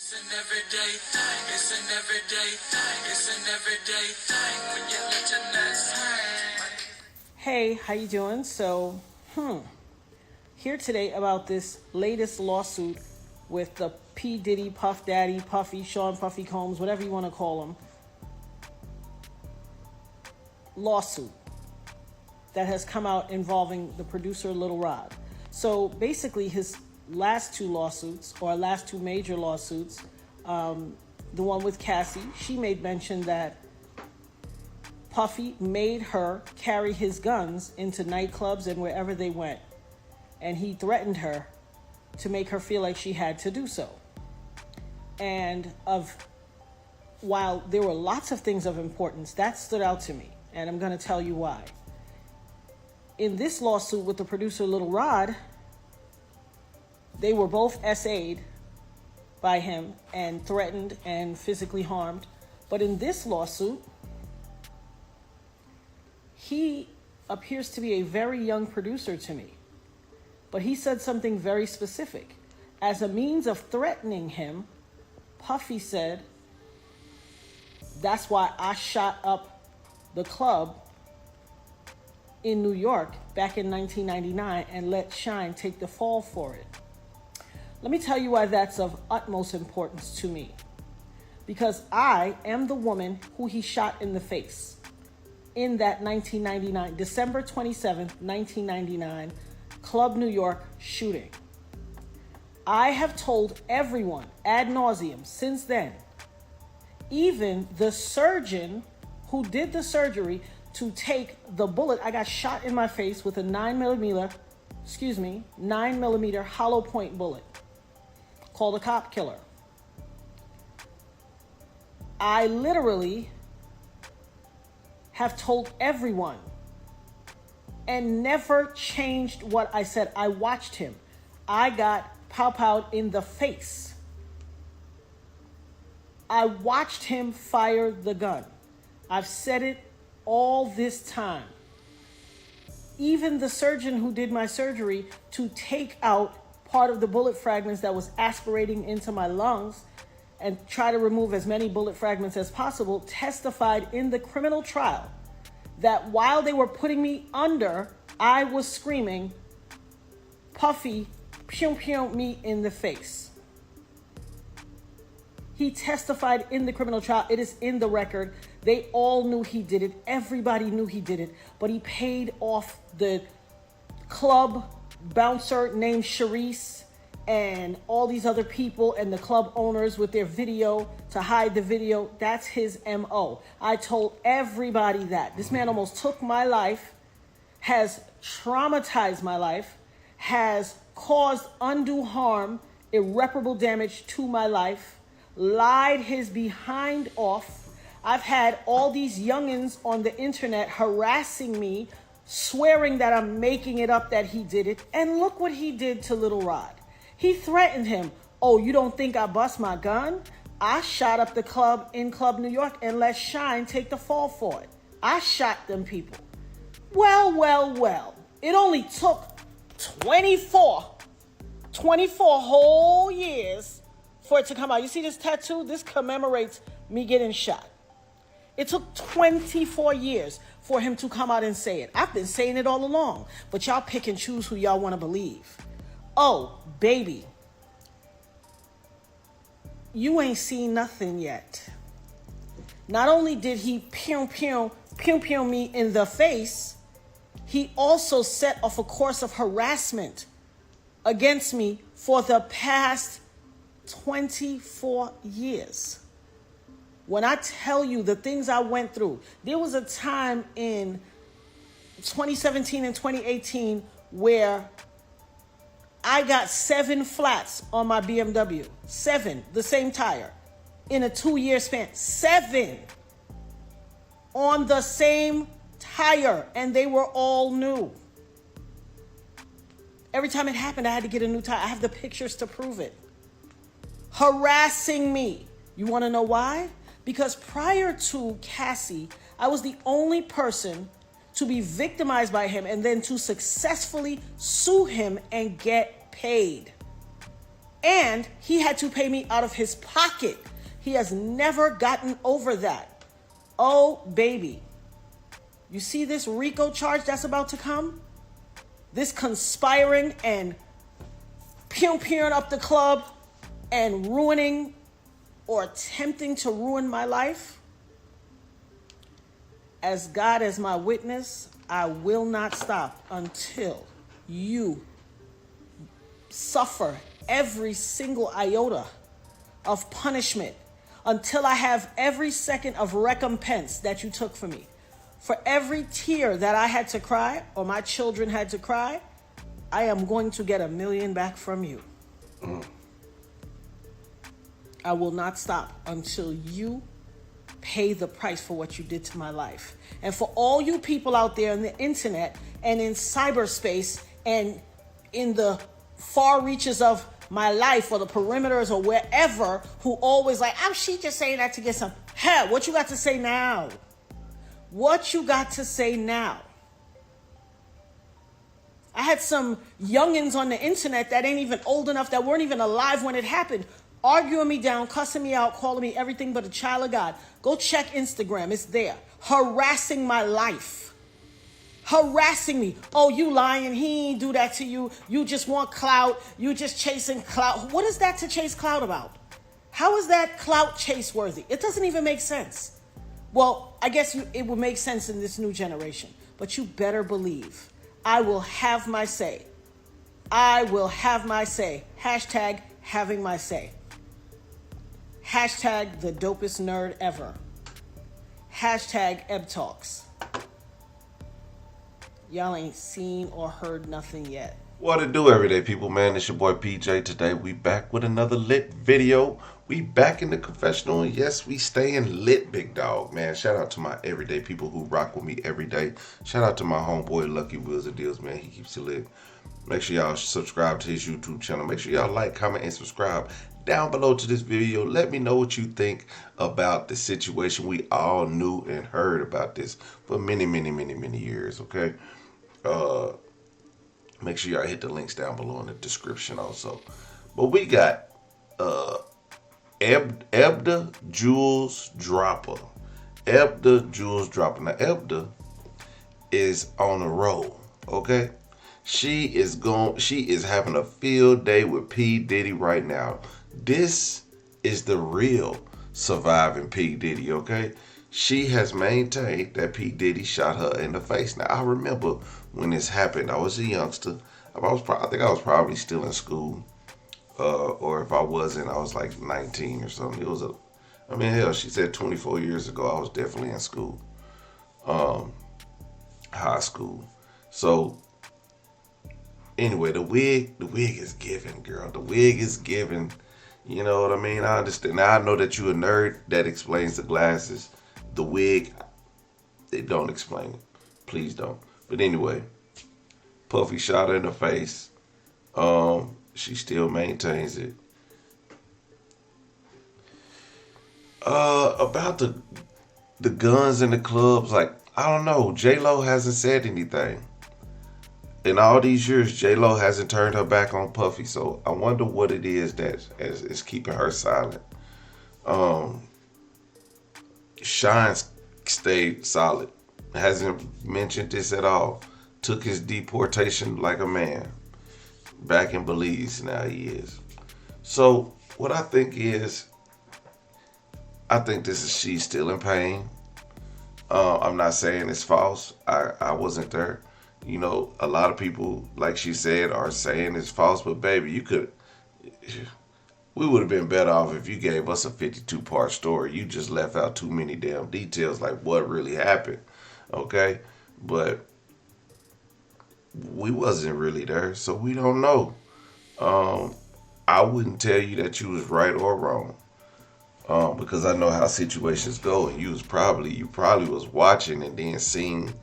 It's an everyday thing. It's an everyday thing. It's an everyday thing when you let your nuts hang. Hey, how you doing? So, here today about this latest lawsuit with the P-Diddy, Puff Daddy, Puffy, Sean Puffy Combs, whatever you want to call him, lawsuit that has come out involving the producer Lil Rod. So basically his last two lawsuits, or last two major lawsuits, the one with Cassie, she made mention that Puffy made her carry his guns into nightclubs and wherever they went. And he threatened her to make her feel like she had to do so. And while there were lots of things of importance, that stood out to me. And I'm going to tell you why. In this lawsuit with the producer Lil Rod, they were both SA'd by him and threatened and physically harmed. But in this lawsuit, he appears to be a very young producer to me. But he said something very specific. As a means of threatening him, Puffy said, "That's why I shot up the club in New York back in 1999 and let Shyne take the fall for it." Let me tell you why that's of utmost importance to me. Because I am the woman who he shot in the face in that 1999, December 27th, 1999, Club New York shooting. I have told everyone ad nauseum since then, even the surgeon who did the surgery to take the bullet. I got shot in my face with a 9mm hollow point bullet called a cop killer. I literally have told everyone and never changed what I said. I watched him. I got pow-powed in the face. I watched him fire the gun. I've said it all this time. Even the surgeon who did my surgery to take out part of the bullet fragments that was aspirating into my lungs and try to remove as many bullet fragments as possible, testified in the criminal trial that while they were putting me under, I was screaming, "Puffy, pew pew me in the face." He testified in the criminal trial. It is in the record. They all knew he did it. Everybody knew he did it. But he paid off the club bouncer named Sharice and all these other people and the club owners with their video to hide the video. That's his MO. I told everybody that. This man almost took my life, has traumatized my life, has caused undue harm, irreparable damage to my life, lied his behind off. I've had all these youngins on the internet harassing me, swearing that I'm making it up that he did it. And look what he did to Lil Rod. He threatened him. "Oh, you don't think I bust my gun? I shot up the club in Club New York and let Shyne take the fall for it. I shot them people." Well. It only took 24 whole years for it to come out. You see this tattoo? This commemorates me getting shot. It took 24 years for him to come out and say it. I've been saying it all along, but y'all pick and choose who y'all want to believe. Oh, baby, you ain't seen nothing yet. Not only did he pew me in the face, he also set off a course of harassment against me for the past 24 years. When I tell you the things I went through, there was a time in 2017 and 2018 where I got 7 flats on my BMW. 7, the same tire, in a 2-year span. 7 on the same tire, and they were all new. Every time it happened, I had to get a new tire. I have the pictures to prove it. Harassing me. You want to know why? Because prior to Cassie, I was the only person to be victimized by him and then to successfully sue him and get paid. And he had to pay me out of his pocket. He has never gotten over that. Oh, baby. You see this RICO charge that's about to come? This conspiring and pew-pewing up the club and ruining or attempting to ruin my life? As God as my witness, I will not stop until you suffer every single iota of punishment, until I have every second of recompense that you took from me. For every tear that I had to cry or my children had to cry, I am going to get $1 million back from you. I will not stop until you pay the price for what you did to my life. And for all you people out there on the internet and in cyberspace and in the far reaches of my life or the perimeters or wherever, who always like, oh, she just saying that to get some. Hell, what you got to say now? What you got to say now? I had some youngins on the internet that ain't even old enough, that weren't even alive when it happened, arguing me down, cussing me out, calling me everything but a child of God. Go check Instagram. It's there. Harassing my life. Harassing me. Oh, you lying. He ain't do that to you. You just want clout. You just chasing clout. What is that to chase clout about? How is that clout chase worthy? It doesn't even make sense. Well, I guess it will make sense in this new generation. But you better believe I will have my say. I will have my say. Hashtag having my say. Hashtag the dopest nerd ever. Hashtag Eb Talks. Y'all ain't seen or heard nothing yet. What it do, everyday people, man? It's your boy PJ. Today we back with another lit video. We back in the confessional, and yes, we staying lit, big dog, man. Shout out to my everyday people who rock with me every day. Shout out to my homeboy Lucky Wheels and Deals, man. He keeps it lit. Make sure y'all subscribe to his YouTube channel. Make sure y'all like, comment, and subscribe down below to this video. Let me know what you think about the situation. We all knew and heard about this for many years, okay? Make sure y'all hit the links down below in the description also. But we got Ebda Jules Dropper. Ebda Jules Dropper. Now, Ebda is on a roll, okay? She is having a field day with P-Diddy right now. This is the real surviving P-Diddy, okay? She has maintained that P-Diddy shot her in the face. Now, I remember when this happened, I was a youngster. I think I was probably still in school. Or if I wasn't, I was like 19 or something. Hell, she said 24 years ago, I was definitely in school. High school. So, anyway, the wig is giving, girl. The wig is giving. You know what I mean? I understand. Now, I know that you a nerd. That explains the glasses. The wig, they don't explain it. Please don't. But anyway, Puffy shot her in the face. She still maintains it. About the guns in the clubs, like, I don't know. J-Lo hasn't said anything. In all these years, J-Lo hasn't turned her back on Puffy. So I wonder what it is that is keeping her silent. Shyne stayed solid. Hasn't mentioned this at all. Took his deportation like a man. Back in Belize now he is. So what I think is, she's still in pain. I'm not saying it's false. I wasn't there. You know, a lot of people, like she said, are saying it's false. But baby, we would have been better off if you gave us a 52-part story. You just left out too many damn details, like what really happened. Okay? But we wasn't really there, so we don't know. I wouldn't tell you that you was right or wrong, because I know how situations go, and you probably was watching and then seeing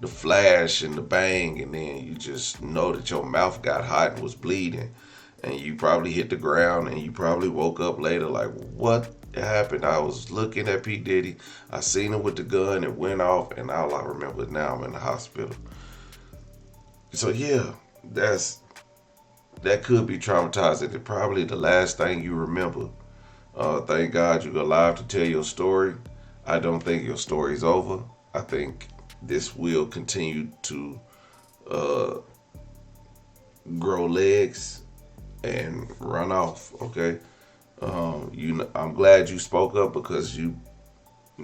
the flash and the bang, and then you just know that your mouth got hot and was bleeding, and you probably hit the ground, and you probably woke up later like, what happened? I was looking at P. Diddy, I seen him with the gun, it went off, and all I remember is now I'm in the hospital. So yeah, that's that could be traumatizing. It's probably the last thing you remember. Thank God you're alive to tell your story. I don't think your story's over. I think this will continue to grow legs and run off. Okay, I'm glad you spoke up because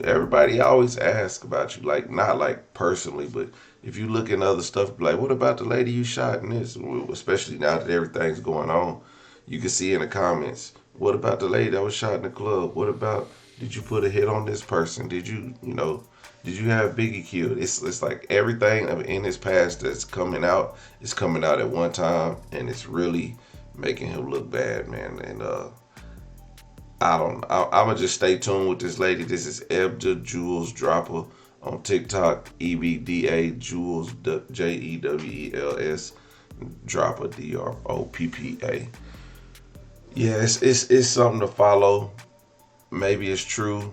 everybody always asks about you, like not like personally, but if you look in other stuff, like what about the lady you shot in this? Especially now that everything's going on, you can see in the comments, what about the lady that was shot in the club? What about, did you put a hit on this person? Did you, did you have Biggie killed? It's like everything in his past that's coming out is coming out at one time, and it's really making him look bad, man. And I'm gonna just stay tuned with this lady. This is Ebda Jules Dropper on TikTok. EBDA Jules JEWELS Dropper DROPPA. Yeah, it's something to follow. Maybe it's true.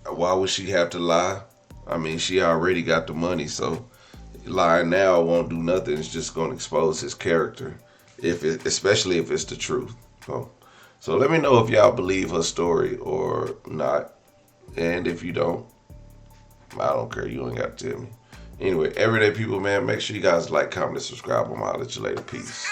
Why would she have to lie? I mean, she already got the money, so lying now won't do nothing. It's just gonna expose his character, especially if it's the truth. So let me know if y'all believe her story or not. And if you don't, I don't care. You ain't got to tell me. Anyway, everyday people, man, make sure you guys like, comment, and subscribe. I'm out at you later. Peace.